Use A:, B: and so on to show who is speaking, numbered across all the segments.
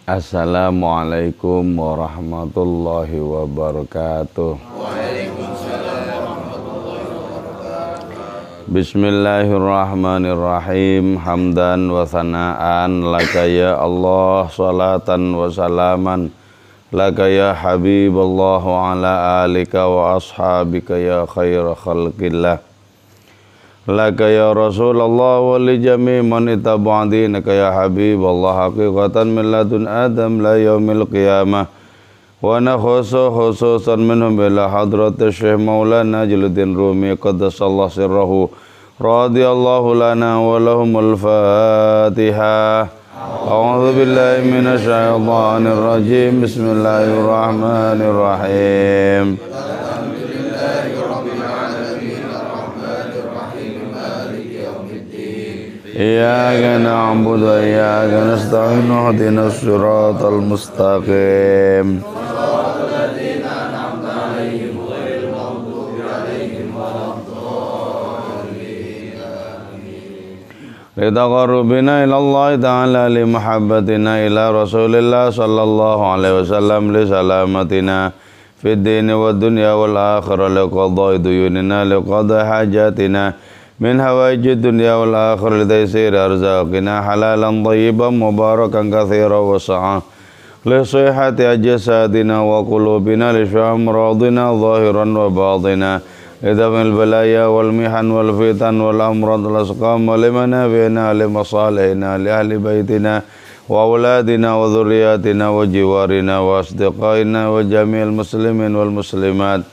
A: Assalamualaikum warahmatullahi wabarakatuh. Bismillahirrahmanirrahim. Hamdan wa thana'an laka ya Allah, salatan wa salaman laka ya Habiballah wa ala alika wa ashabika ya khaira khalqillah. Laka ya Rasulullah wa li jami' man ittaba'a ya Habiballah haqiqatan min ladun Adam la yaumil qiyamah. Wa nakhusu khususan minhum bila hadrati Syekh Maulana Jalaluddin Rumi qaddasallahu sirrahu radhiyallahu lana wa lahumul Fatihah. A'udzu billahi minasy syaithanir rajim. Bismillahirrahmanirrahim. Iyyaka na'budu wa iyyaka nasta'in ihdinas siratal mustaqim. Shiratal ladzina an'amta 'alaihim ghairil maghdubi 'alaihim waladdallin. Litaqarrubina ila Allah ta'ala li mahabbatina ila Rasulillah sallallahu alaihi wasallam li salamatina fid dini wad dunya wal akhirah li qada'i duyunina li qada'i hajatina min hawaijid dunya wal akhirah li taysir arzaqina halalan thayyiban mubarakan katsiran wa sa'a li sihhati ajsadina wa qulubina li syamradina zahiran wa batina li damil balaya wal mihan wal fitan wal amrad wal asqam wa limanabi'ina li masalihina li ahli baitina wa auladina wa dhurriyyatina wa jiwarina wa asdiqaina wa jami'il muslimin wal muslimat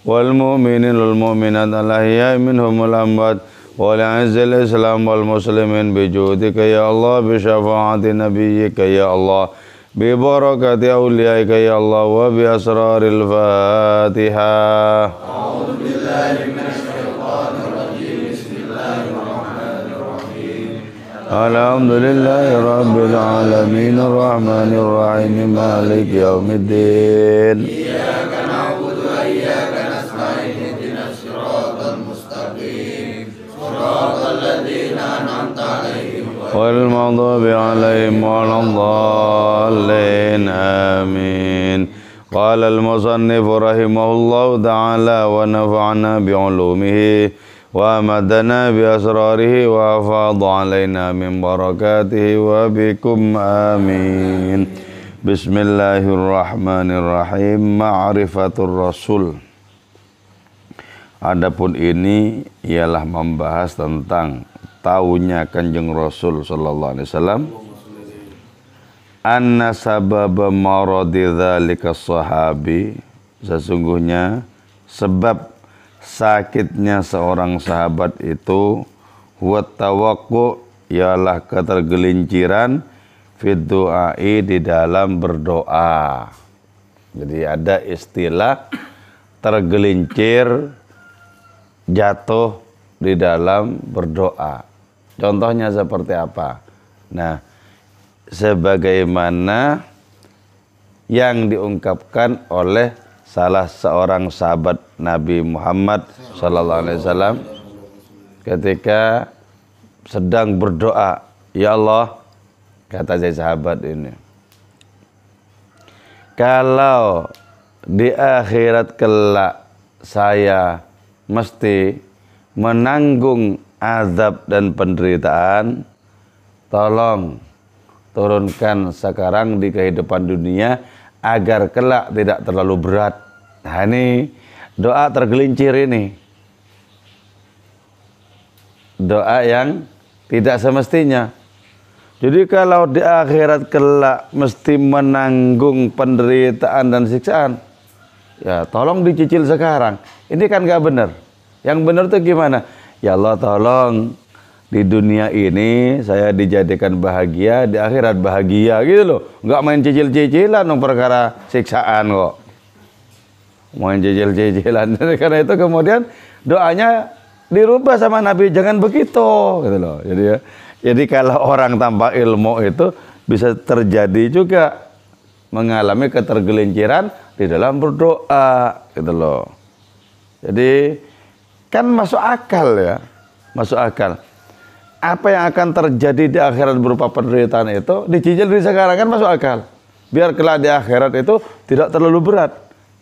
A: wal mu'minin wal mu'minat al ahya'i minhum wal amwat wa li'azzil islam wal muslimin bi judika ya Allah bi syafaati nabiyyika ya Allah bi barakati awliyaika ya Allah wa bi asraril Fatihah. A'udzu billahi minasy syaithanir rajim. Bismillahirrahmanirrahim. Alhamdulillahi rabbil alamin arrahmanir rahim maliki yaumiddin. Iyyaka na'budu wa iyyaka nasta'in ihdinas siratal mustaqim. Shiratal ladzina an'amta 'alaihim ghairil maghdubi 'alaihim waladdallin. Amin. Qala al-musannif rahimahullahu ta'ala wa nafa'ana bi'ulumihi wa amadana bi asrarihi wa afadha alaina min barakatihi wa bikum amin. Bismillahirrahmanirrahim. Ma'rifatur Rasul. Adapun ini ialah membahas tentang taunya Kanjeng Rasul sallallahu alaihi wasallam. Anna sababa maradi dzalika sahabi, sesungguhnya sebab sakitnya seorang sahabat itu huwa tawaqqu, ialah ketergelinciran fid du'ai, di dalam berdoa. Jadi ada istilah tergelincir, jatuh di dalam berdoa. Contohnya seperti apa? Nah, sebagaimana yang diungkapkan oleh salah seorang sahabat Nabi Muhammad sallallahu alaihi wasallam ketika sedang berdoa, ya Allah, kata si sahabat ini, kalau di akhirat kelak saya mesti menanggung azab dan penderitaan, tolong turunkan sekarang di kehidupan dunia agar kelak tidak terlalu berat. Nah, ini doa tergelincir ini. Doa yang tidak semestinya. Jadi kalau di akhirat kelak mesti menanggung penderitaan dan siksaan, ya tolong dicicil sekarang. Ini kan gak benar. Yang benar tuh gimana? Ya Allah, tolong di dunia ini saya dijadikan bahagia, di akhirat bahagia, gitu loh. Nggak main cicil-cicilan perkara siksaan kok. Main cicil-cicilan. Karena itu kemudian doanya dirubah sama Nabi, jangan begitu, gitu loh. Jadi kalau orang tanpa ilmu itu bisa terjadi juga mengalami ketergelinciran di dalam berdoa, gitu loh. Jadi kan masuk akal ya, masuk akal. Apa yang akan terjadi di akhirat berupa penderitaan itu dicicil di sekarang, kan masuk akal. Biar kelak di akhirat itu tidak terlalu berat.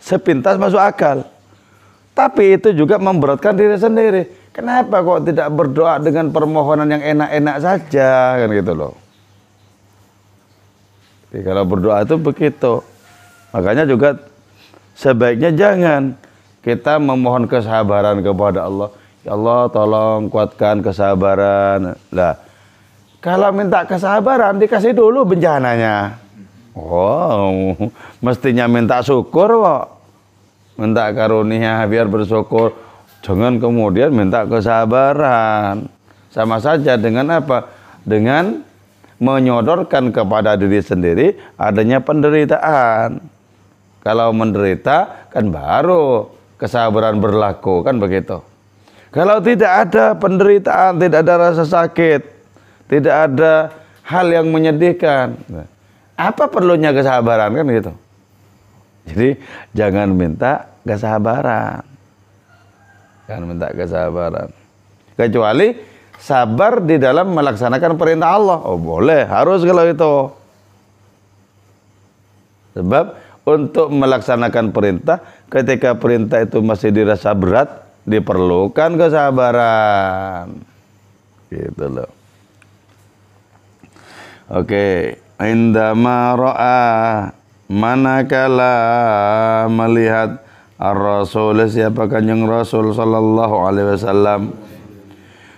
A: Sepintas masuk akal. Tapi itu juga memberatkan diri sendiri. Kenapa kok tidak berdoa dengan permohonan yang enak-enak saja, kan gitu loh. Jadi kalau berdoa itu begitu. Makanya juga sebaiknya jangan kita memohon kesabaran kepada Allah. Ya Allah, tolong kuatkan kesabaran. Lah, kalau minta kesabaran dikasih dulu bencananya. Wow, mestinya minta syukur kok. Minta karunia biar bersyukur. Jangan kemudian minta kesabaran. Sama saja dengan apa? Dengan menyodorkan kepada diri sendiri adanya penderitaan. Kalau menderita kan baru kesabaran berlaku, kan begitu. Kalau tidak ada penderitaan, tidak ada rasa sakit, tidak ada hal yang menyedihkan, apa perlunya kesabaran, kan gitu. Jadi jangan minta kesabaran. Jangan minta kesabaran. Kecuali sabar di dalam melaksanakan perintah Allah. Oh boleh, harus kalau itu. Sebab untuk melaksanakan perintah, ketika perintah itu masih dirasa berat, diperlukan kesabaran. Gitu loh. Oke, indama ra'a, manakala melihat Ar-Rasul, siapa Kanjeng Rasul sallallahu alaihi wasallam,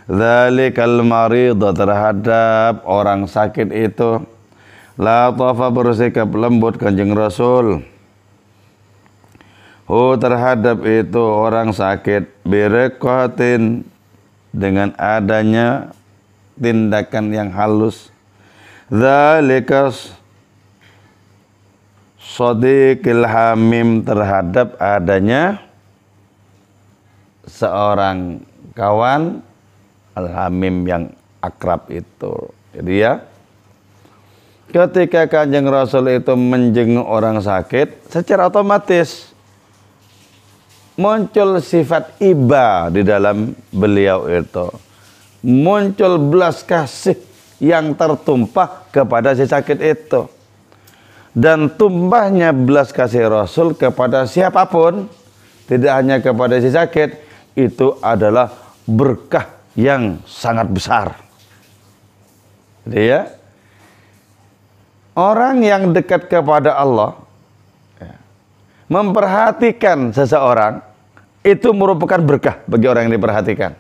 A: dzalikal marid, terhadap orang sakit itu, la tafa, bersikap lembut Kanjeng Rasul terhadap itu orang sakit, bireqatin, dengan adanya tindakan yang halus, dzalikas shadiqil hamim, terhadap adanya seorang kawan al-hamim yang akrab itu. Jadi ya, ketika Kanjeng Rasul itu menjenguk orang sakit, secara otomatis muncul sifat iba di dalam beliau itu. Muncul belas kasih yang tertumpah kepada si sakit itu. Dan tumpahnya belas kasih Rasul kepada siapapun, tidak hanya kepada si sakit, itu adalah berkah yang sangat besar. Jadi ya, orang yang dekat kepada Allah, memperhatikan seseorang, itu merupakan berkah bagi orang yang diperhatikan.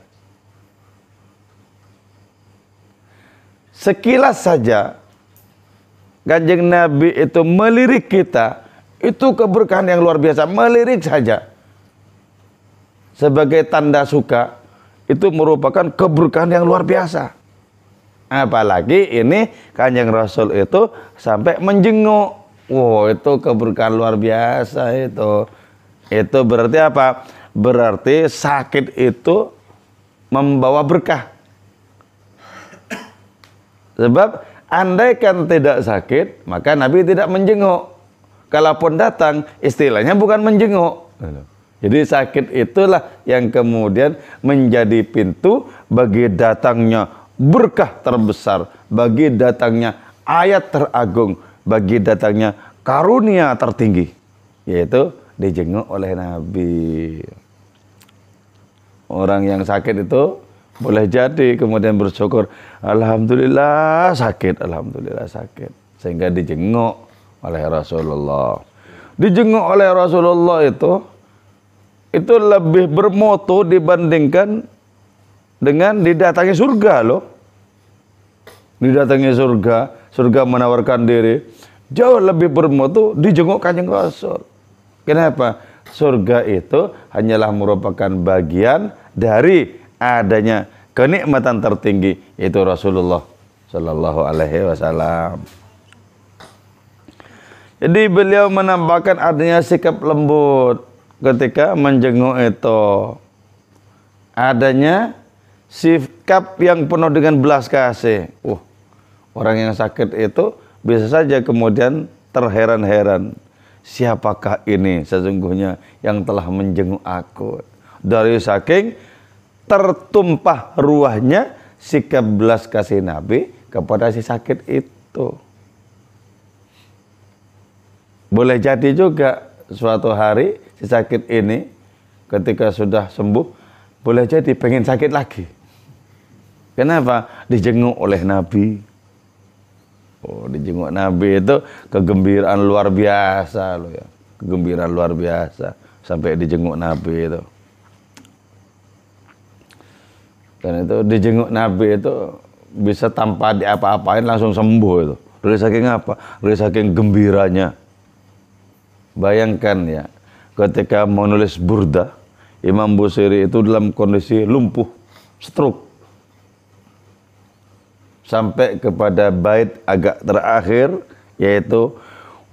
A: Sekilas saja Kanjeng Nabi itu melirik kita, itu keberkahan yang luar biasa. Melirik saja sebagai tanda suka, itu merupakan keberkahan yang luar biasa. Apalagi ini Kanjeng Rasul itu sampai menjenguk. Wow, itu keberkahan luar biasa itu. Itu berarti apa? Berarti sakit itu membawa berkah. Sebab andaikan tidak sakit, maka Nabi tidak menjenguk. Kalaupun datang, istilahnya bukan menjenguk. Jadi sakit itulah yang kemudian menjadi pintu bagi datangnya berkah terbesar, bagi datangnya ayat teragung, bagi datangnya karunia tertinggi, yaitu dijenguk oleh Nabi. Orang yang sakit itu boleh jadi kemudian bersyukur, alhamdulillah sakit, alhamdulillah sakit, sehingga dijenguk oleh Rasulullah. Dijenguk oleh Rasulullah itu lebih bermutu dibandingkan dengan didatangi surga loh. Didatangi surga, surga menawarkan diri, jauh lebih bermutu dijenguk Kanjeng Rasul. Kenapa? Surga itu hanyalah merupakan bagian dari adanya kenikmatan tertinggi, yaitu Rasulullah Sallallahu Alaihi Wasallam. Jadi beliau menambahkan adanya sikap lembut ketika menjenguk itu, adanya sikap yang penuh dengan belas kasih. Orang yang sakit itu bisa saja kemudian terheran-heran, siapakah ini sesungguhnya yang telah menjenguk aku? Dari saking tertumpah ruahnya sikap belas kasih Nabi kepada si sakit itu. Boleh jadi juga suatu hari si sakit ini ketika sudah sembuh, boleh jadi pengen sakit lagi. Kenapa? Dijenguk oleh Nabi. Oh, dijenguk Nabi itu kegembiraan luar biasa loh ya. Kegembiraan luar biasa sampai dijenguk Nabi itu. Dan itu dijenguk Nabi itu bisa tanpa diapa-apain langsung sembuh itu. Dari saking apa? Dari saking gembiranya. Bayangkan ya, ketika menulis burda, Imam Busiri itu dalam kondisi lumpuh, stroke. Sampai kepada bait agak terakhir, yaitu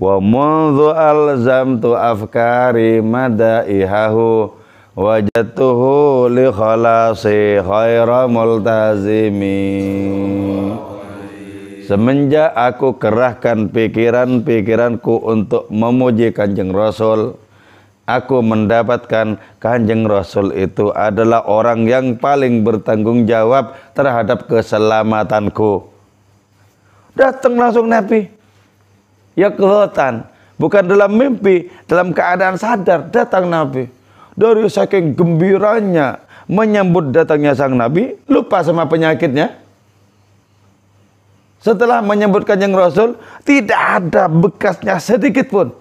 A: wa mundzu alzamtu afkari madaihahu wajadtuhu li khalasi khaira multazimi. Semenjak aku kerahkan pikiran-pikiranku untuk memuji Kanjeng Rasul, aku mendapatkan Kanjeng Rasul itu adalah orang yang paling bertanggung jawab terhadap keselamatanku. Datang langsung Nabi. Yaqzatan, bukan dalam mimpi, dalam keadaan sadar datang Nabi. Dari saking gembiranya menyambut datangnya sang Nabi, lupa sama penyakitnya. Setelah menyebut Kanjeng Rasul, tidak ada bekasnya sedikit pun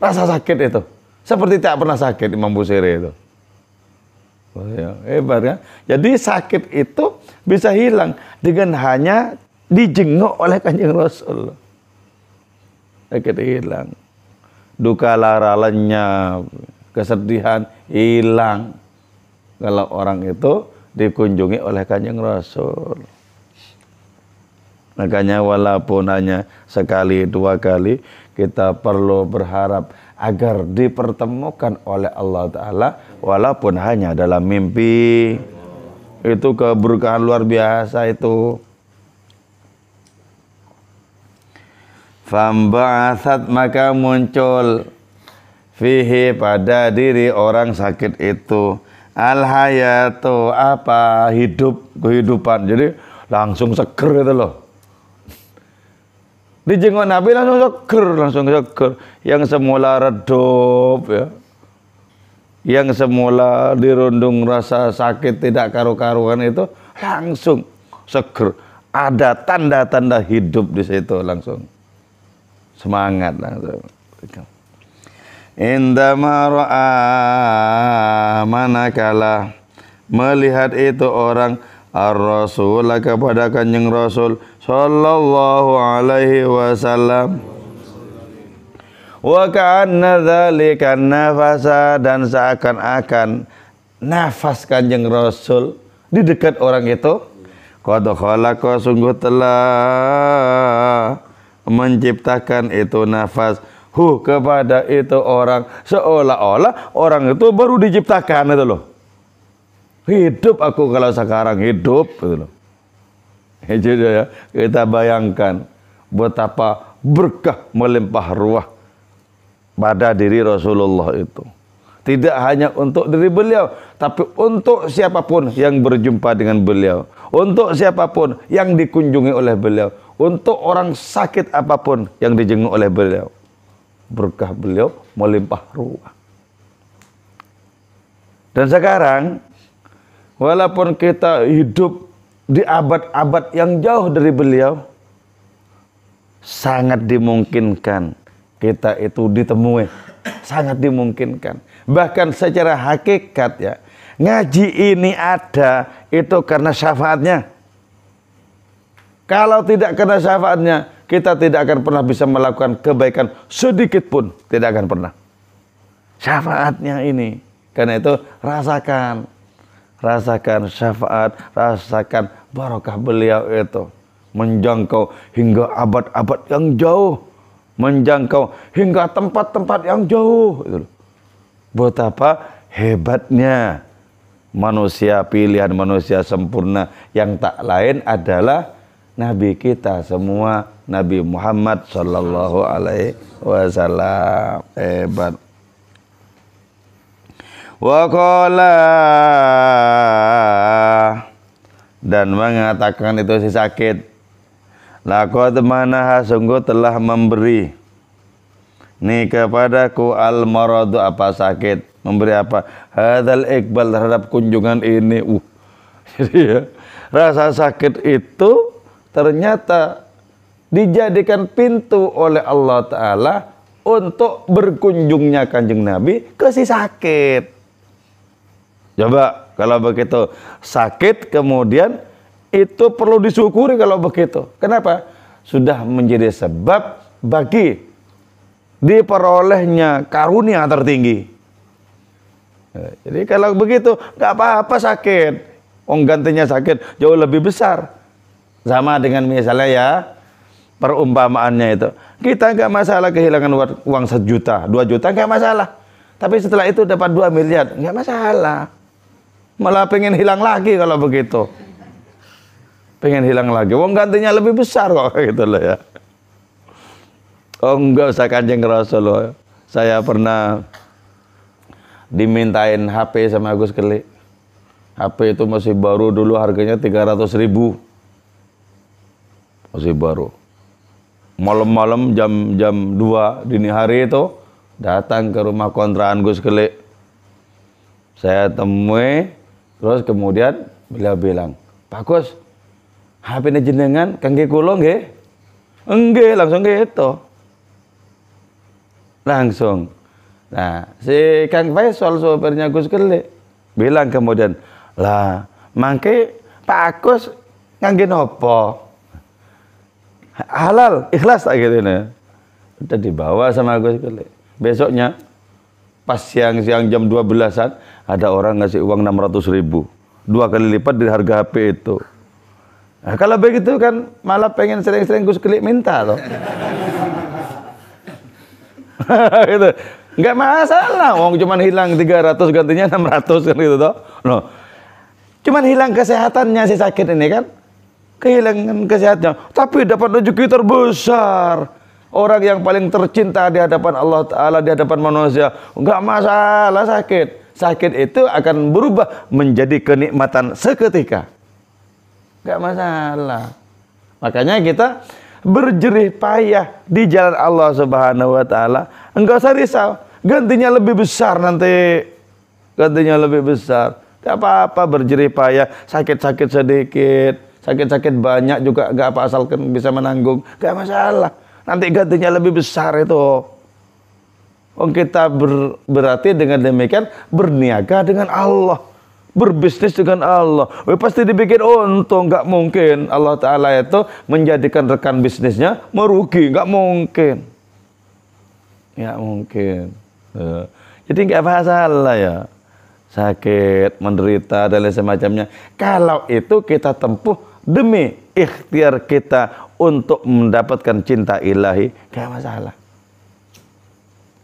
A: rasa sakit itu. Seperti tak pernah sakit Imam Busiri itu. Oh ya, hebat kan? Jadi sakit itu bisa hilang dengan hanya dijenguk oleh Kanjeng Rasul. Sakit hilang. Duka lara lenyap, kesedihan hilang. Kalau orang itu dikunjungi oleh Kanjeng Rasul. Makanya walaupun hanya sekali dua kali, kita perlu berharap agar dipertemukan oleh Allah Ta'ala walaupun hanya dalam mimpi. Itu keberkahan luar biasa itu. Famba'atsat, maka muncul fihi, pada diri orang sakit itu, al-hayatu, apa, hidup, kehidupan. Jadi langsung seger itu loh. Dijenguk Nabi langsung seger. Yang semula redup ya, yang semula dirundung rasa sakit tidak karu-karuan itu langsung seger. Ada tanda-tanda hidup di situ, langsung semangat langsung. Indama ra'a, manakala melihat itu orang ar-rasul, kepada Kanjeng Rasul sallallahu alaihi wasallam, wa ka'anna dzalika nafasa, dan seakan-akan nafas Kanjeng Rasul di dekat orang itu, qad khalaqa, sungguh telah menciptakan itu nafas kepada itu orang, seolah-olah orang itu baru diciptakan itu loh. Hidup aku kalau sekarang hidup gitu loh. Jadi ya, kita bayangkan betapa berkah melimpah ruah pada diri Rasulullah itu. Tidak hanya untuk diri beliau, tapi untuk siapapun yang berjumpa dengan beliau, untuk siapapun yang dikunjungi oleh beliau, untuk orang sakit apapun yang dijenguk oleh beliau. Berkah beliau melimpah ruah. Dan sekarang, walaupun kita hidup di abad-abad yang jauh dari beliau, sangat dimungkinkan kita itu ditemui. Sangat dimungkinkan. Bahkan secara hakikat ya, ngaji ini ada itu karena syafaatnya. Kalau tidak karena syafaatnya, kita tidak akan pernah bisa melakukan kebaikan sedikit pun. Tidak akan pernah. Syafaatnya ini. Karena itu rasakan. Rasakan syafaat, rasakan barakah beliau itu. Menjangkau hingga abad-abad yang jauh. Menjangkau hingga tempat-tempat yang jauh. Betapa hebatnya manusia pilihan, manusia sempurna, yang tak lain adalah Nabi kita semua, Nabi Muhammad sallallahu alaihi wasallam. Hebat. Wa qala, dan mengatakan itu si sakit, laqad manaha, sungguh telah memberi Nih kepadaku al-maradu apa sakit, memberi apa? Hadzal iqbal terhadap kunjungan ini. Jadi ya, rasa sakit itu ternyata dijadikan pintu oleh Allah Ta'ala untuk berkunjungnya Kanjeng Nabi ke si sakit. Coba kalau begitu sakit kemudian itu perlu disyukuri kalau begitu. Kenapa? Sudah menjadi sebab bagi diperolehnya karunia tertinggi. Jadi kalau begitu nggak apa-apa sakit. Gantinya sakit jauh lebih besar. Sama dengan misalnya ya perumpamaannya itu. Kita nggak masalah kehilangan uang 1 juta, 2 juta nggak masalah. Tapi setelah itu dapat 2 miliar nggak masalah. Malah pengen hilang lagi kalau begitu. Pengen hilang lagi. Gantinya lebih besar kok gitu loh ya. Enggak usah Kanjeng Rasul. Saya pernah dimintain HP sama Gus Keli. HP itu masih baru dulu, harganya 300.000. Masih baru. Malam-malam jam 2 dini hari itu datang ke rumah kontrakan Gus Keli. Saya temui, terus kemudian beliau bilang, "Pak Gus, HP ini jenengan kangge kula nggih?" "Nggih," langsung gitu. Langsung. Nah, si Kang Faisal sopirnya Gus Keli bilang kemudian, "Lah, mangke Pak Agus ngangge nopo? Halal, ikhlas tak gitu nih." Udah dibawa sama Gus Keli. Besoknya pas siang-siang jam 12-an ada orang ngasih uang 600.000. 2 kali lipat dari harga HP itu. Nah, kalau begitu kan malah pengen sering-sering Gus Keli minta loh. Gitu. Nggak masalah, cuman hilang 300 gantinya 600 kan gitu toh. Loh. Cuman hilang kesehatannya si sakit ini kan. Kehilangan kesehatannya, tapi dapat rezeki terbesar. Orang yang paling tercinta di hadapan Allah Ta'ala, di hadapan manusia. Nggak masalah sakit. Sakit itu akan berubah menjadi kenikmatan seketika. Nggak masalah. Makanya kita berjerih payah di jalan Allah Subhanahu wa Ta'ala. Enggak usah risau, gantinya lebih besar nanti. Gantinya lebih besar. Gak apa-apa berjerih payah, sakit-sakit sedikit, sakit-sakit banyak juga gak apa, asalkan bisa menanggung, gak masalah. Nanti gantinya lebih besar itu. Kita berarti dengan demikian berniaga dengan Allah, berbisnis dengan Allah. Pasti dibikin untung, nggak mungkin Allah Ta'ala itu menjadikan rekan bisnisnya merugi, nggak mungkin. Nggak mungkin. Jadi nggak masalah ya. Sakit, menderita, dan lain semacamnya. Kalau itu kita tempuh demi ikhtiar kita untuk mendapatkan cinta ilahi, nggak masalah.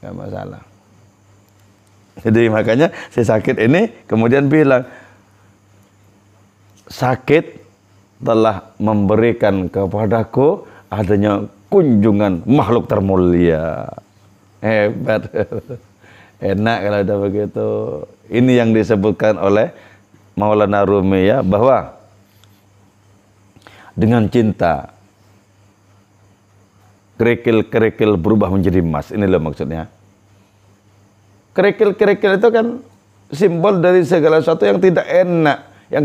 A: Nggak masalah. Jadi makanya si sakit ini kemudian bilang, sakit telah memberikan kepadaku adanya kunjungan makhluk termulia. Hebat. Enak kalau udah begitu. Ini yang disebutkan oleh Maulana Rumi ya, bahwa dengan cinta kerikil-kerikil berubah menjadi emas. Ini loh maksudnya. Kerikil-kerikil itu kan simbol dari segala sesuatu yang tidak enak, yang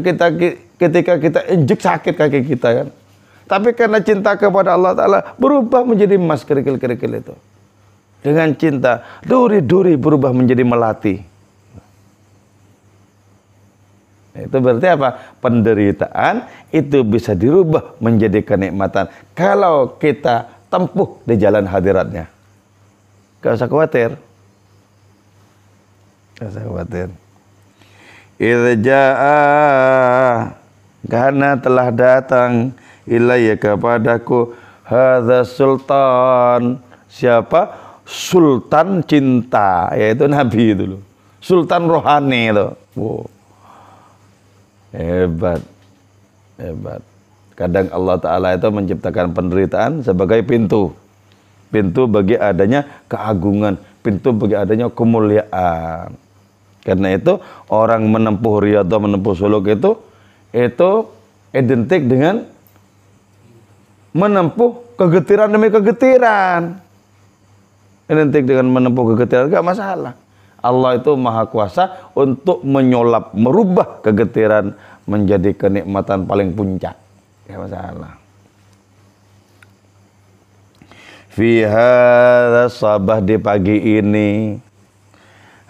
A: ketika kita injek sakit kaki kita kan. Tapi karena cinta kepada Allah Ta'ala berubah menjadi emas kerikil-kerikil itu. Dengan cinta, duri-duri berubah menjadi melati. Itu berarti apa? Penderitaan itu bisa dirubah menjadi kenikmatan kalau kita tempuh di jalan hadiratnya. Gak usah khawatir. Gak usah khawatir. Irja'a, karena telah datang ilayya kepadaku hadza sultan. Siapa? Sultan cinta, yaitu Nabi itu loh. Sultan rohani itu. Wow. Hebat. Hebat. Kadang Allah Ta'ala itu menciptakan penderitaan sebagai pintu. Pintu bagi adanya keagungan. Pintu bagi adanya kemuliaan. Karena itu orang menempuh riyadhah, menempuh suluk itu identik dengan menempuh kegetiran demi kegetiran. identik dengan menempuh kegetiran, enggak masalah. Allah itu maha kuasa untuk menyolap, merubah kegetiran menjadi kenikmatan paling puncak. Enggak masalah. Fi hadza sabah, di pagi ini,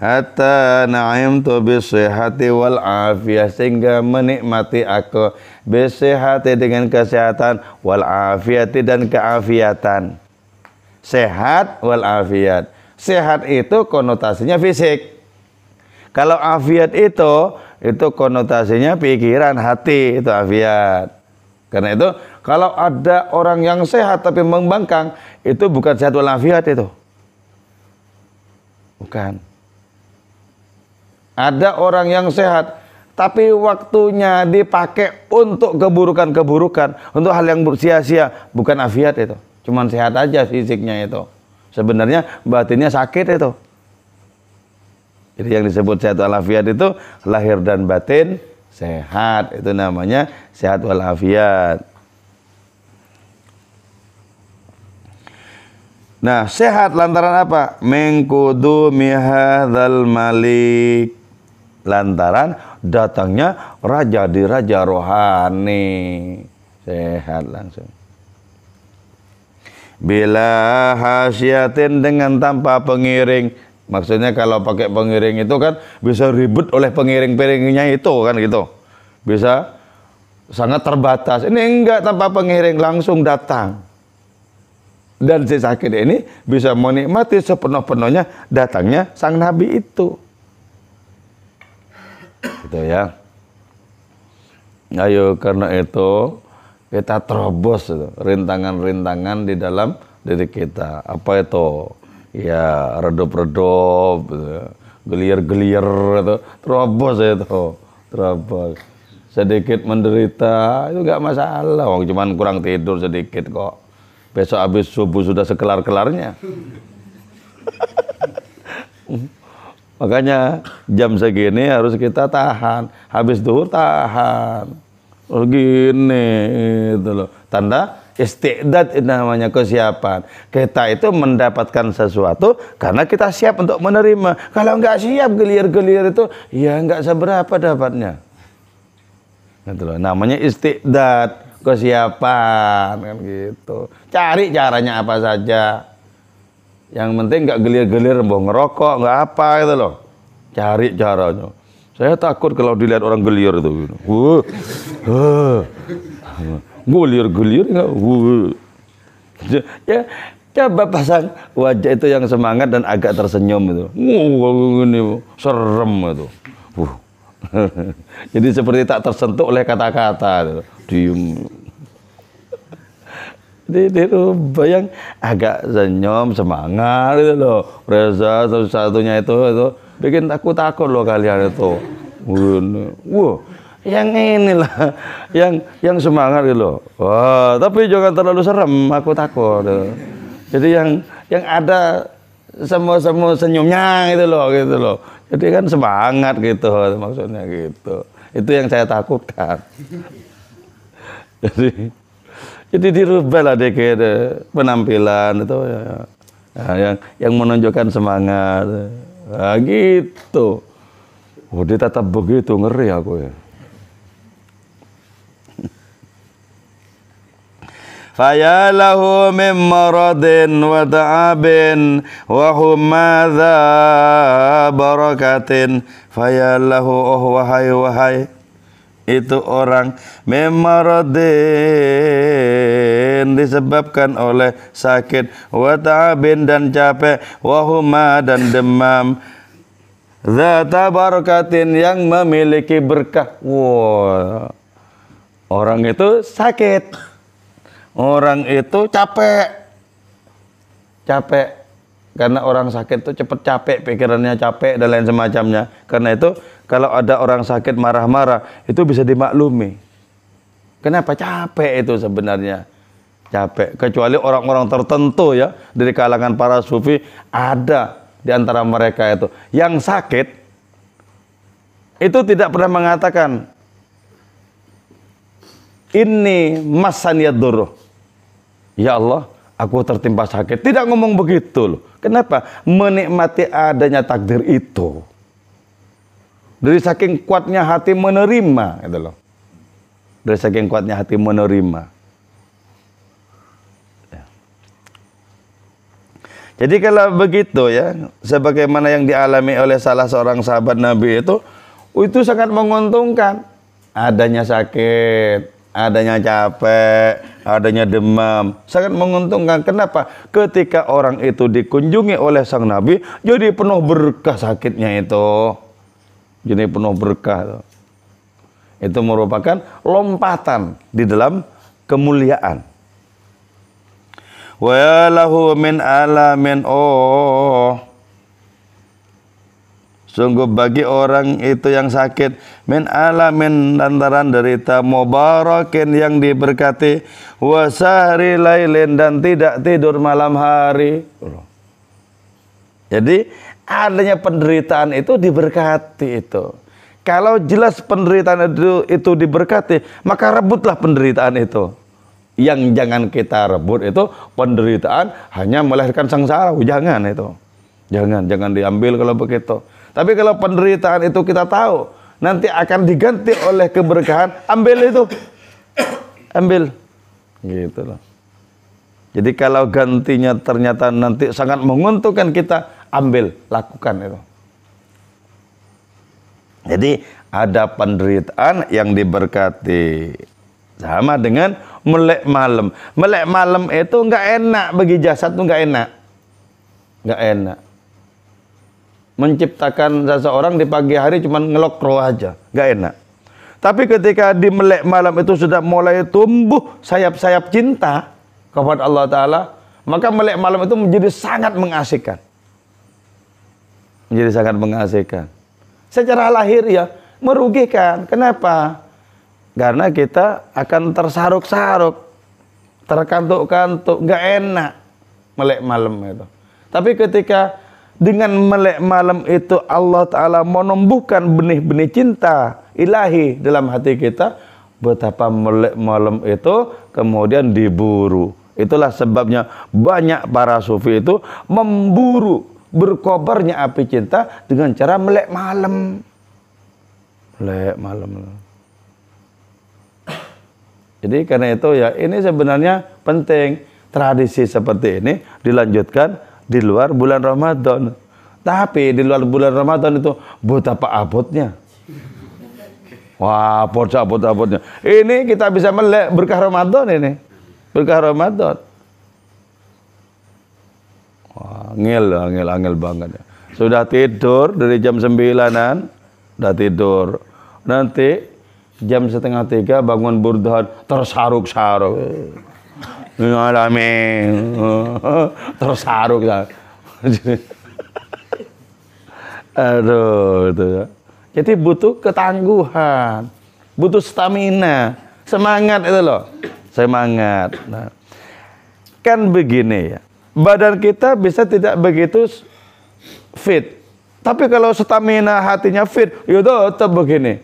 A: hatta na'imtu bisihhati wal afiyah, sehingga menikmati aku bisihhati dengan kesehatan, wal afiyati dan keafiatan. Sehat wal afiyat. Sehat itu konotasinya fisik. Kalau afiat itu konotasinya pikiran, hati, itu afiat. Karena itu kalau ada orang yang sehat tapi membangkang, itu bukan sehat wal afiyat itu. Bukan. Ada orang yang sehat, tapi waktunya dipakai untuk keburukan-keburukan, untuk hal yang sia-sia, bukan afiat itu. Cuman sehat aja fisiknya itu. Sebenarnya batinnya sakit itu. Jadi yang disebut sehat walafiat itu lahir dan batin sehat. Itu namanya sehat walafiat. Nah, sehat lantaran apa? Mengkudumi hadzal malik. Lantaran datangnya raja di raja rohani. Sehat langsung. Bila hasyatin, dengan tanpa pengiring. Maksudnya kalau pakai pengiring itu kan bisa ribut oleh pengiring-pengiringnya itu kan gitu. Bisa sangat terbatas. Ini enggak, tanpa pengiring langsung datang. Dan si sakit ini bisa menikmati sepenuh-penuhnya datangnya sang nabi itu. Gitu ya. Ayo, karena itu kita terobos rintangan-rintangan di dalam diri kita. Apa itu? Ya, redup-redup, gelir-gelir itu, terobos itu, terobos. Sedikit menderita itu enggak masalah. Wong cuman kurang tidur sedikit kok. Besok habis subuh sudah sekelar-kelarnya. Makanya jam segini harus kita tahan. Habis zuhur tahan. Oh gini itu loh. Tanda istiqdad namanya, kesiapan. Kita itu mendapatkan sesuatu karena kita siap untuk menerima. Kalau nggak siap, gelir-gelir itu ya nggak seberapa dapatnya. Gitu loh. Namanya istiqdad, kesiapan kan gitu. Cari caranya apa saja. Yang penting nggak gelir-gelir, mau ngerokok, nggak apa itu loh. Cari caranya. Saya takut kalau dilihat orang gelir itu. Gelir-gelir nggak? Ya, coba pasang wajah itu yang semangat dan agak tersenyum itu. Ini serem itu. Jadi seperti tak tersentuh oleh kata-kata. Diem. Dirubah yang agak senyum, semangat itu loh. Reza satu-satunya itu bikin takut loh kalian itu. Yang inilah yang semangat gitu loh. Wah, tapi jangan terlalu serem, aku takut. Jadi yang ada semua senyumnya gitu loh. Jadi kan semangat gitu maksudnya gitu. Itu yang saya takutkan. Jadi dirubah lah dikit penampilan itu ya. Nah, yang menunjukkan semangat. Nah, gitu. Oh, dia tetap begitu, ngeri aku ya. Fayalahu min maradin wa ta'abin wa humadha barakatin. Fayalahu, oh wahai itu orang memaradin, disebabkan oleh sakit, wa ta'abin dan capek, wa huma dan demam, dzata barakatin yang memiliki berkah. Wah, orang itu sakit, orang itu capek karena orang sakit itu cepat capek, pikirannya capek dan lain semacamnya. Karena itu kalau ada orang sakit marah-marah itu bisa dimaklumi. Kenapa capek itu sebenarnya? Capek. Kecuali orang-orang tertentu ya dari kalangan para sufi, ada di antara mereka itu yang sakit itu tidak pernah mengatakan ini masaniyad durruh. Ya Allah, aku tertimpa sakit. Tidak ngomong begitu loh. Kenapa? Menikmati adanya takdir itu. Dari saking kuatnya hati menerima, gitu loh. Dari saking kuatnya hati menerima. Ya. Jadi kalau begitu ya, sebagaimana yang dialami oleh salah seorang sahabat Nabi itu sangat menguntungkan. Adanya sakit, adanya capek, adanya demam, sangat menguntungkan. Kenapa? Ketika orang itu dikunjungi oleh sang Nabi, jadi penuh berkah sakitnya itu. Jadi penuh berkah. Itu merupakan lompatan di dalam kemuliaan. Wa lahu min alamin sungguh bagi orang itu yang sakit min alamin lantaran derita mubarakin yang diberkati wa sahri lailin dan tidak tidur malam hari. Jadi adanya penderitaan itu diberkati itu. Kalau jelas penderitaan itu diberkati, maka rebutlah penderitaan itu. Yang jangan kita rebut itu penderitaan hanya melahirkan sengsara. Jangan itu. Jangan diambil kalau begitu. Tapi kalau penderitaan itu kita tahu nanti akan diganti oleh keberkahan, ambil itu. Ambil. Gitu loh. Jadi kalau gantinya ternyata nanti sangat menguntungkan kita, ambil, lakukan itu. Jadi ada penderitaan yang diberkati. Sama dengan melek malam. Melek malam itu enggak enak bagi jasad, itu enggak enak. Enggak enak. Menciptakan seseorang di pagi hari cuma ngelokro aja, enggak enak. Tapi ketika di melek malam itu sudah mulai tumbuh sayap-sayap cinta kepada Allah Ta'ala, maka melek malam itu menjadi sangat mengasihkan. Menjadi sangat mengasihkan. Secara lahir ya merugikan. Kenapa? Karena kita akan tersaruk-saruk, terkantuk-kantuk, nggak enak melek malam itu. Tapi ketika dengan melek malam itu Allah Ta'ala menumbuhkan benih-benih cinta ilahi dalam hati kita, betapa melek malam itu kemudian diburu. Itulah sebabnya banyak para sufi itu memburu berkobarnya api cinta dengan cara melek malam. Melek malam. Jadi karena itu ya ini sebenarnya penting tradisi seperti ini dilanjutkan di luar bulan Ramadan. Tapi di luar bulan Ramadan itu betapa abotnya. Wah, abot-abotnya. Ini kita bisa melek berkah Ramadan ini. Berkah Ramadan. Wah, angel banget ya. Sudah tidur dari jam 9-an, udah tidur. Nanti jam 2:30 bangun burdahan, tersaruk-saruk. Ngalami. Tersaruk. Aduh, itu ya. Jadi butuh ketangguhan, butuh stamina, semangat itu loh. Semangat. Nah, kan begini ya. Badan kita bisa tidak begitu fit. Tapi kalau stamina hatinya fit, yaudah tetap begini.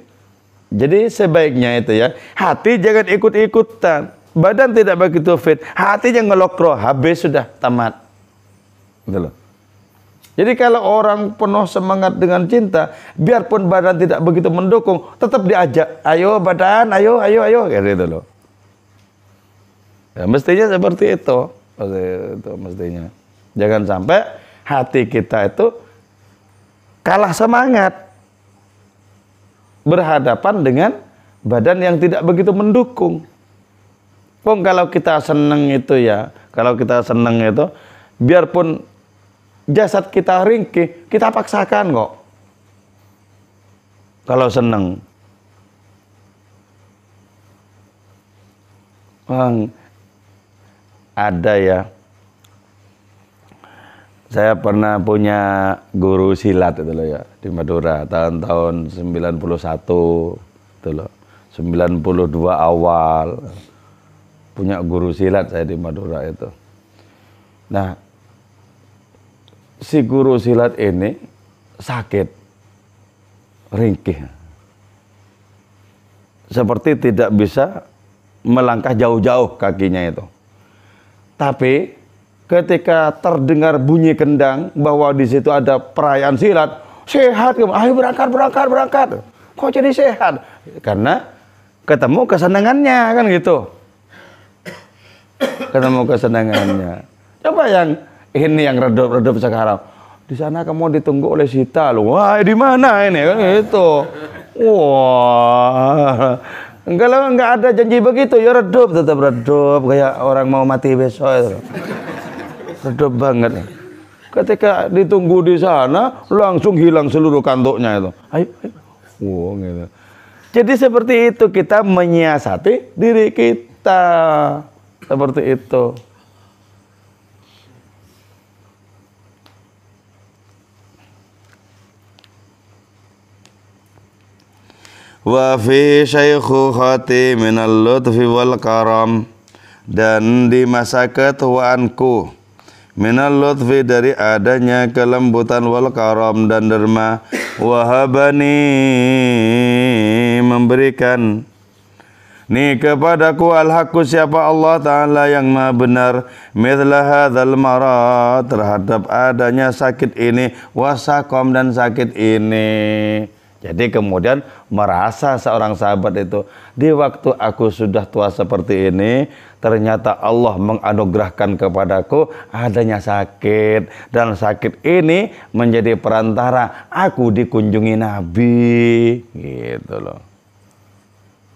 A: Jadi sebaiknya itu ya, hati jangan ikut-ikutan. Badan tidak begitu fit, hatinya ngelokro, habis sudah tamat. Gitu loh. Jadi kalau orang penuh semangat dengan cinta, biarpun badan tidak begitu mendukung, tetap diajak, ayo badan, ayo, kayak gitu loh. Ya, mestinya seperti itu. Itu mestinya. Jangan sampai hati kita itu kalah semangat berhadapan dengan badan yang tidak begitu mendukung. Kalau kita senang itu ya, kalau kita senang itu, biarpun jasad kita ringkih, kita paksakan kok. Kalau senang. Ada ya. Saya pernah punya guru silat itu loh ya di Madura tahun-tahun 91 itu loh. 92 awal. Punya guru silat saya di Madura itu. Nah, si guru silat ini sakit, ringkih. Seperti tidak bisa melangkah jauh-jauh kakinya itu. Tapi ketika terdengar bunyi kendang bahwa di situ ada perayaan silat, sehat, ayo berangkat. Kok jadi sehat? Karena ketemu kesenangannya kan gitu. Ketemu kesenangannya. Coba yang ini yang redup sekarang. Di sana kamu ditunggu oleh Sita loh. Wah, di mana ini kan gitu. Wah. Kalau nggak ada janji begitu ya redup, tetap redup kayak orang mau mati besok itu. Redup banget. Ketika ditunggu di sana langsung hilang seluruh kantuknya itu. Ayo. Wow, gitu. Jadi seperti itu kita menyiasati diri kita. Seperti itu. Wa fi syaikhukhati minal lutfi wal karam, dan di masa ketuaanku minal lutfi dari adanya kelembutan wal karam dan derma, wahabani memberikan ni kepadaku al-haqqu siapa Allah Ta'ala yang maha benar, mithla hadzal marad terhadap adanya sakit ini, wasakom dan sakit ini. Jadi kemudian merasa seorang sahabat itu, di waktu aku sudah tua seperti ini, ternyata Allah menganugerahkan kepadaku adanya sakit. Dan sakit ini menjadi perantara aku dikunjungi Nabi. Gitu loh.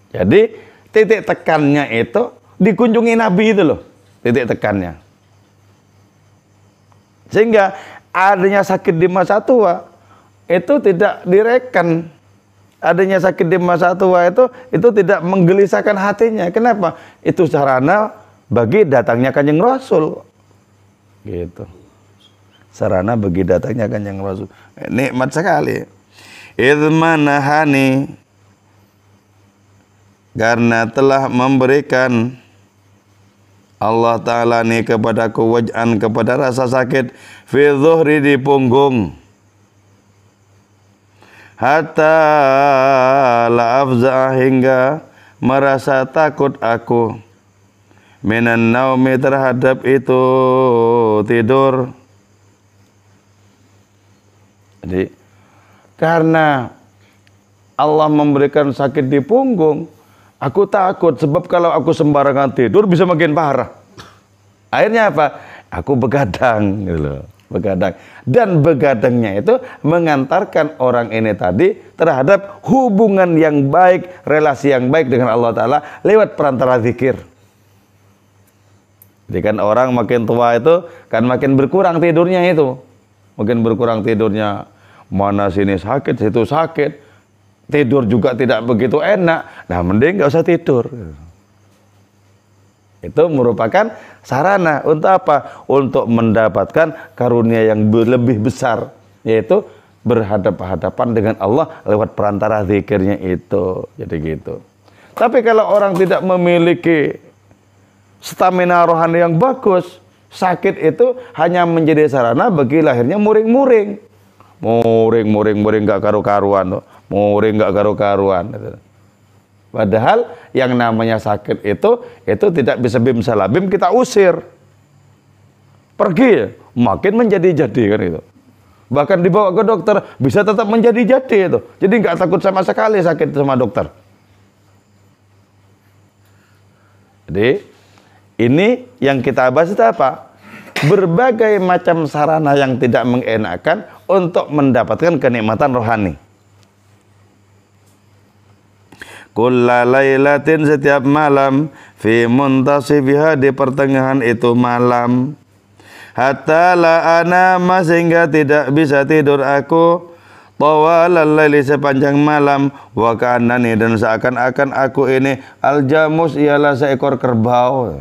A: Jadi titik tekannya itu dikunjungi Nabi itu loh. Titik tekannya. Sehingga adanya sakit di masa tua itu tidak direken. Adanya sakit di masa tua itu tidak menggelisahkan hatinya. Kenapa? Itu sarana bagi datangnya Kanjeng Rasul. Gitu. Sarana bagi datangnya Kanjeng Rasul. Nikmat sekali. Idmanahani, karena telah memberikan Allah Ta'ala nih kepadaku waj'an, kepada rasa sakit fi dhuhri, di punggung, hatta la afza, hingga merasa takut aku minan naumi, terhadap itu tidur. Jadi karena Allah memberikan sakit di punggung, aku takut, sebab kalau aku sembarangan tidur bisa makin parah. Akhirnya apa? Aku begadang gitu loh. Begadang, dan begadangnya itu mengantarkan orang ini tadi terhadap hubungan yang baik, relasi yang baik dengan Allah Ta'ala lewat perantara zikir. Jadi kan orang makin tua itu kan makin berkurang tidurnya itu, makin berkurang tidurnya, mana sini sakit situ sakit, tidur juga tidak begitu enak. Nah mending nggak usah tidur. Itu merupakan sarana untuk apa? Untuk mendapatkan karunia yang lebih besar, yaitu berhadapan-hadapan dengan Allah lewat perantara zikirnya itu. Jadi gitu. Tapi kalau orang tidak memiliki stamina rohani yang bagus, sakit itu hanya menjadi sarana bagi lahirnya muring-muring. Muring gak karu-karuan. Muring gak karu-karuan. Padahal yang namanya sakit itu tidak bisa bim salabim kita usir. Pergi, makin menjadi-jadi kan itu. Bahkan dibawa ke dokter bisa tetap menjadi-jadi itu. Jadi nggak takut sama sekali sakit sama dokter. Jadi ini yang kita bahas itu apa? Berbagai macam sarana yang tidak mengenakan untuk mendapatkan kenikmatan rohani. Kulla lailatin, setiap malam, fi muntasifiha, di pertengahan itu malam, hatta la anama, sehingga tidak bisa tidur aku, tawalal laili, sepanjang malam, wa ka'annani, dan seakan-akan aku ini aljamus, ialah seekor kerbau.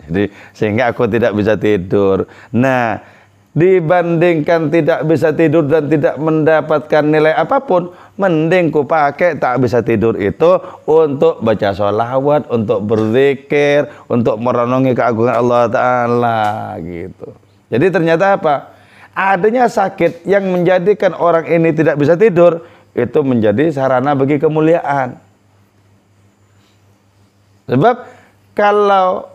A: Jadi sehingga aku tidak bisa tidur. Nah, dibandingkan tidak bisa tidur dan tidak mendapatkan nilai apapun, mending ku pakai tak bisa tidur itu untuk baca sholawat, untuk berzikir, untuk merenungi keagungan Allah Ta'ala gitu. Jadi ternyata apa? Adanya sakit yang menjadikan orang ini tidak bisa tidur, itu menjadi sarana bagi kemuliaan. Sebab kalau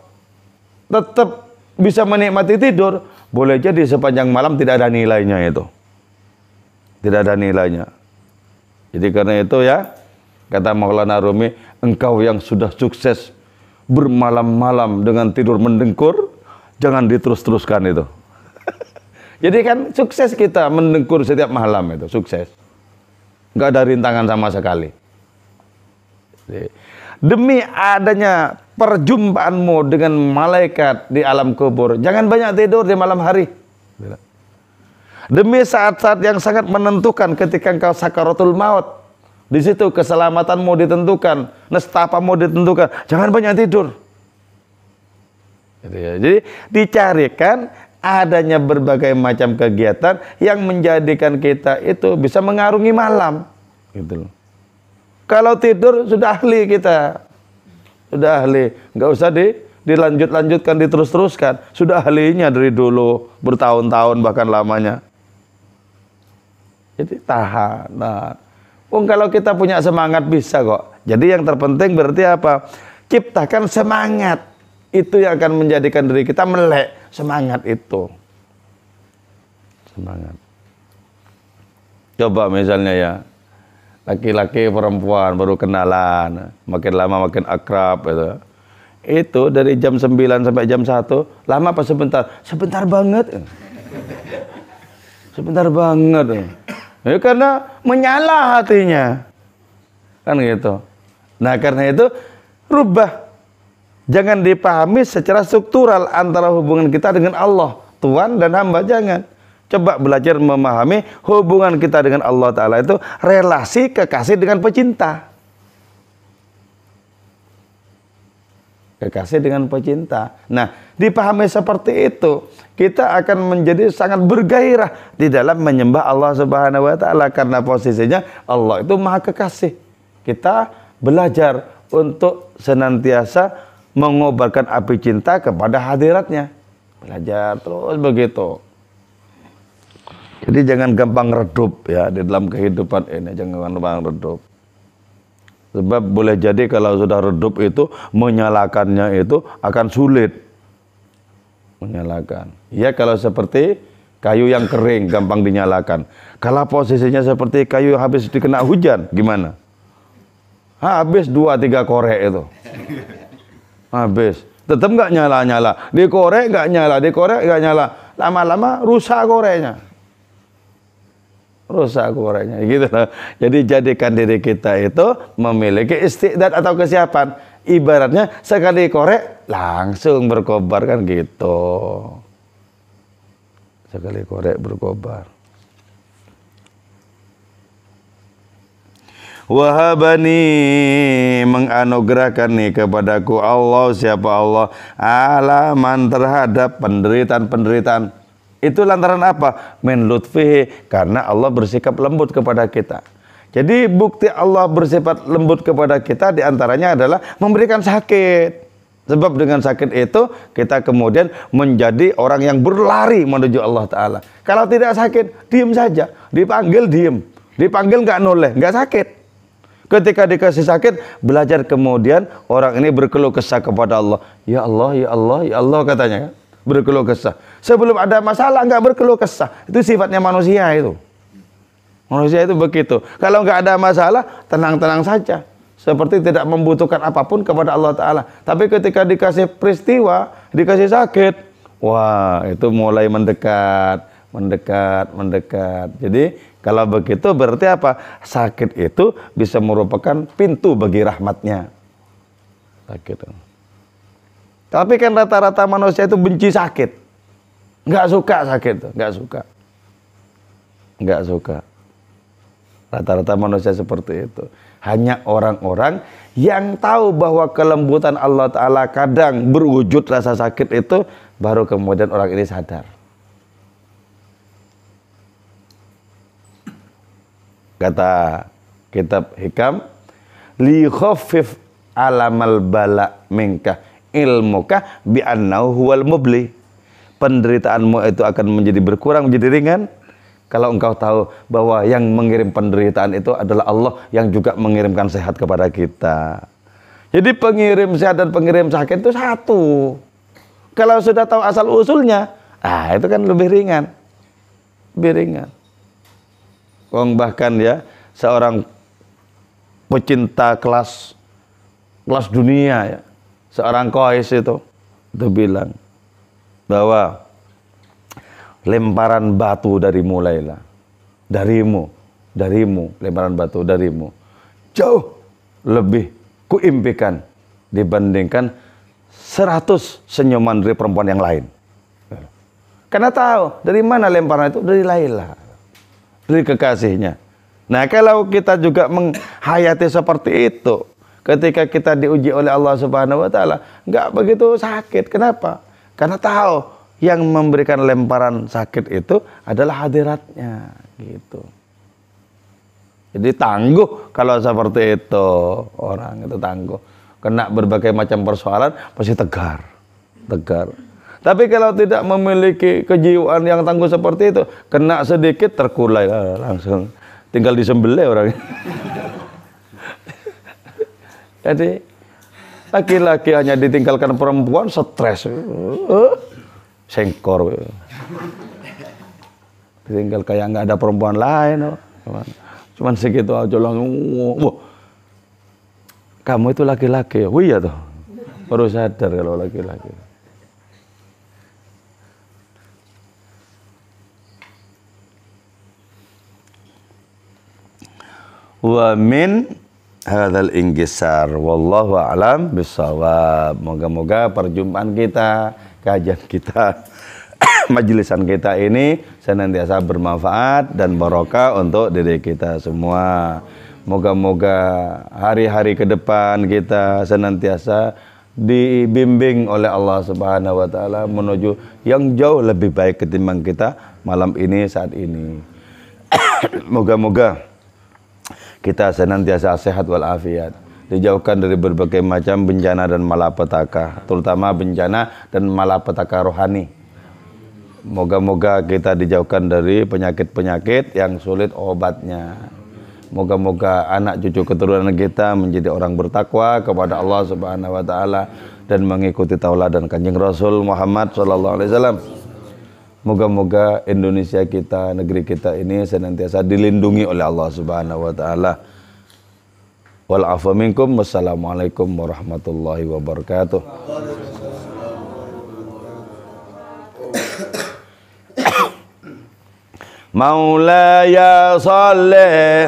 A: tetap bisa menikmati tidur, boleh jadi sepanjang malam tidak ada nilainya itu. Tidak ada nilainya. Jadi karena itu ya, kata Maulana Rumi, engkau yang sudah sukses bermalam-malam dengan tidur mendengkur, jangan diterus-teruskan itu. Jadi kan sukses kita mendengkur setiap malam itu, sukses. Nggak ada rintangan sama sekali. Demi adanya perjumpaanmu dengan malaikat di alam kubur, jangan banyak tidur di malam hari. Demi saat-saat yang sangat menentukan ketika engkau sakaratul maut, di situ keselamatanmu ditentukan, nestapamu ditentukan, jangan banyak tidur. Jadi dicarikan adanya berbagai macam kegiatan yang menjadikan kita itu bisa mengarungi malam. Gitu. Kalau tidur sudah ahli kita, sudah ahli, nggak usah dilanjut-lanjutkan, diterus-teruskan. Sudah ahlinya dari dulu, bertahun-tahun bahkan lamanya. Jadi tahan. Nah, kalau kita punya semangat bisa kok. Jadi yang terpenting berarti apa? Ciptakan semangat. Itu yang akan menjadikan diri kita melek. Semangat itu. Semangat. Coba misalnya ya, laki-laki perempuan baru kenalan, makin lama makin akrab gitu. Itu dari jam 9 sampai jam 1, lama apa sebentar? Sebentar banget. Sebentar banget. Ya, karena menyala hatinya. Kan gitu. Nah, karena itu rubah. Jangan dipahami secara struktural antara hubungan kita dengan Allah, Tuhan dan hamba, jangan. Coba belajar memahami hubungan kita dengan Allah Ta'ala itu relasi kekasih dengan pecinta. Kekasih dengan pecinta. Nah, dipahami seperti itu, kita akan menjadi sangat bergairah di dalam menyembah Allah Subhanahu wa Ta'ala, karena posisinya Allah itu Maha Kekasih. Kita belajar untuk senantiasa mengobarkan api cinta kepada hadiratnya. Belajar terus begitu. Jadi jangan gampang redup ya di dalam kehidupan ini, jangan gampang redup. Sebab boleh jadi kalau sudah redup itu menyalakannya itu akan sulit. Menyalakan. Ya kalau seperti kayu yang kering gampang dinyalakan. Kalau posisinya seperti kayu habis dikena hujan gimana? Habis 2-3 korek itu. Habis. Tetap nggak nyala-nyala. Dikorek nggak nyala, dikorek nggak nyala. Lama-lama rusak koreknya. Rusak koreknya gitu loh. Jadi jadikan diri kita itu memiliki istiqdat atau kesiapan. Ibaratnya sekali korek langsung berkobar kan gitu. Sekali korek berkobar. Wahabani, menganugerahkan nih kepadaku Allah, siapa Allah, alaman terhadap penderitaan-penderitaan. Itu lantaran apa? Min lutfihi, karena Allah bersikap lembut kepada kita. Jadi bukti Allah bersifat lembut kepada kita diantaranya adalah memberikan sakit. Sebab dengan sakit itu kita kemudian menjadi orang yang berlari menuju Allah Ta'ala. Kalau tidak sakit, diem saja. Dipanggil diem. Dipanggil nggak noleh, nggak sakit. Ketika dikasih sakit, belajar kemudian orang ini berkeluh kesah kepada Allah. Ya Allah, ya Allah, ya Allah katanya kan. Berkeluh kesah. Sebelum ada masalah nggak berkeluh kesah. Itu sifatnya manusia itu. Manusia itu begitu. Kalau nggak ada masalah, tenang-tenang saja. Seperti tidak membutuhkan apapun kepada Allah Ta'ala. Tapi ketika dikasih peristiwa, dikasih sakit, wah itu mulai mendekat. Jadi kalau begitu berarti apa? Sakit itu bisa merupakan pintu bagi rahmatnya. Sakit. Tapi kan rata-rata manusia itu benci sakit. Nggak suka sakit. Nggak suka. Rata-rata manusia seperti itu. Hanya orang-orang yang tahu bahwa kelembutan Allah Ta'ala kadang berwujud rasa sakit itu, baru kemudian orang ini sadar. Kata kitab Hikam, li khaffif alamal bala minka ilmuka bi annahu huwal mubli. Penderitaanmu itu akan menjadi berkurang, menjadi ringan kalau engkau tahu bahwa yang mengirim penderitaan itu adalah Allah yang juga mengirimkan sehat kepada kita. Jadi pengirim sehat dan pengirim sakit itu satu. Kalau sudah tahu asal usulnya, itu kan lebih ringan. Lebih ringan. Bahkan ya, seorang pecinta kelas dunia ya, seorang Qais itu bilang bahwa lemparan batu dari mulailah darimu lemparan batu darimu jauh lebih kuimpikan dibandingkan 100 senyuman dari perempuan yang lain. Karena tahu dari mana lemparan itu, dari Laila, dari kekasihnya. Nah, kalau kita juga menghayati seperti itu, ketika kita diuji oleh Allah Subhanahu wa taala, enggak begitu sakit. Kenapa? Karena tahu yang memberikan lemparan sakit itu adalah hadiratnya, gitu. Jadi tangguh kalau seperti itu, orang itu tangguh. Kena berbagai macam persoalan pasti tegar. Tapi kalau tidak memiliki kejiwaan yang tangguh seperti itu, kena sedikit terkulai langsung tinggal disembelih orangnya. Jadi laki-laki hanya ditinggalkan perempuan stres, sengkor, tinggal kayak nggak ada perempuan lain, cuman segitu aja langsung, wah, kamu itu laki-laki, oh iya tuh, baru sadar kalau laki-laki. Wa min hadzal inggisar wallahu a'lam bissawab. Moga-moga perjumpaan kita, kajian kita, majelisan kita ini senantiasa bermanfaat dan barokah untuk diri kita semua. Moga-moga hari-hari ke depan kita senantiasa dibimbing oleh Allah Subhanahu wa taala menuju yang jauh lebih baik ketimbang kita malam ini saat ini. Moga-moga kita senantiasa sehat walafiat, dijauhkan dari berbagai macam bencana dan malapetaka, terutama bencana dan malapetaka rohani. Moga-moga kita dijauhkan dari penyakit-penyakit yang sulit obatnya. Moga-moga anak cucu keturunan kita menjadi orang bertakwa kepada Allah Subhanahu wa taala dan mengikuti tauladan Kanjeng Rasul Muhammad sallallahu alaihi wasallam. Moga-moga Indonesia kita, negeri kita ini senantiasa dilindungi oleh Allah Subhanahu wa taala. Wal afu minkum. Wassalamualaikum warahmatullahi wabarakatuh. Maulaya salli